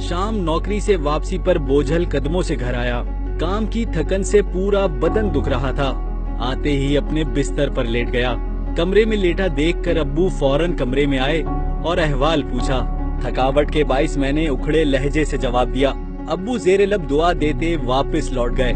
शाम नौकरी से वापसी पर बोझल कदमों से घर आया। काम की थकन से पूरा बदन दुख रहा था। आते ही अपने बिस्तर पर लेट गया। कमरे में लेटा देखकर अब्बू फौरन कमरे में आए और अहवाल पूछा। थकावट के बाइस मैंने उखड़े लहजे से जवाब दिया। अब्बू जेरे लब दुआ देते वापस लौट गए।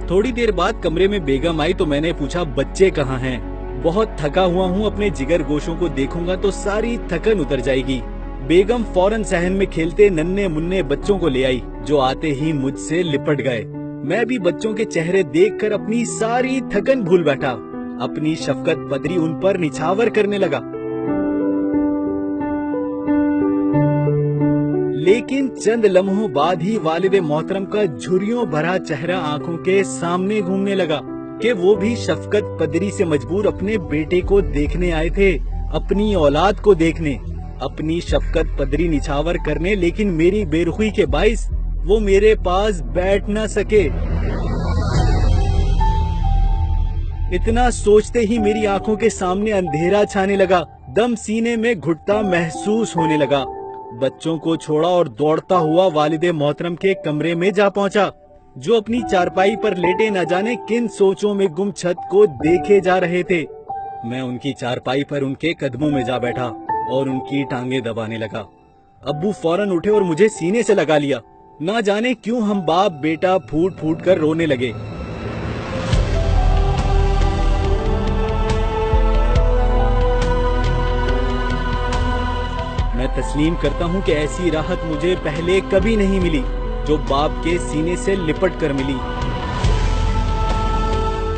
थोड़ी देर बाद कमरे में बेगम आई तो मैंने पूछा, बच्चे कहाँ हैं? बहुत थका हुआ हूँ, अपने जिगर गोशों को देखूंगा तो सारी थकन उतर जाएगी। बेगम फौरन सहन में खेलते नन्हे मुन्ने बच्चों को ले आई, जो आते ही मुझसे लिपट गए। मैं भी बच्चों के चेहरे देखकर अपनी सारी थकन भूल बैठा। अपनी शफकत पदरी उन पर निछावर करने लगा। लेकिन चंद लम्हों बाद ही वालिद मोहतरम का झुर्रियों भरा चेहरा आंखों के सामने घूमने लगा कि वो भी शफकत पदरी से मजबूर अपने बेटे को देखने आए थे, अपनी औलाद को देखने, अपनी शफकत पदरी निछावर करने। लेकिन मेरी बेरुखी के बाइस वो मेरे पास बैठ न सके। इतना सोचते ही मेरी आंखों के सामने अंधेरा छाने लगा। दम सीने में घुटता महसूस होने लगा। बच्चों को छोड़ा और दौड़ता हुआ वालिदे मोहतरम के कमरे में जा पहुंचा, जो अपनी चारपाई पर लेटे न जाने किन सोचों में गुम छत को देखे जा रहे थे। मैं उनकी चारपाई पर उनके कदमों में जा बैठा और उनकी टांगे दबाने लगा। अब्बू फौरन उठे और मुझे सीने से लगा लिया। ना जाने क्यों हम बाप बेटा फूट फूट कर रोने लगे। मैं तस्लीम करता हूँ कि ऐसी राहत मुझे पहले कभी नहीं मिली, जो बाप के सीने से लिपट कर मिली।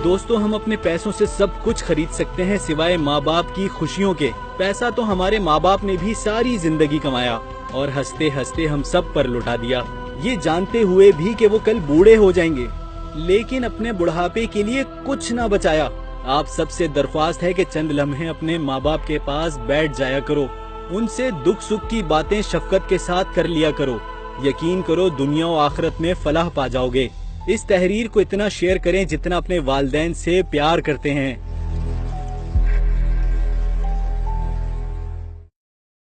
दोस्तों, हम अपने पैसों से सब कुछ खरीद सकते हैं सिवाय माँ बाप की खुशियों के। पैसा तो हमारे माँ बाप ने भी सारी जिंदगी कमाया और हंसते हंसते हम सब पर लुटा दिया, ये जानते हुए भी कि वो कल बूढ़े हो जाएंगे। लेकिन अपने बुढ़ापे के लिए कुछ ना बचाया। आप सबसे दरख्वास्त है कि चंद लम्हे अपने माँ बाप के पास बैठ जाया करो। उनसे दुख सुख की बातें शफकत के साथ कर लिया करो। यकीन करो, दुनिया और आखिरत में फलाह पा जाओगे। इस तहरीर को इतना शेयर करें जितना अपने वालिदैन से प्यार करते हैं।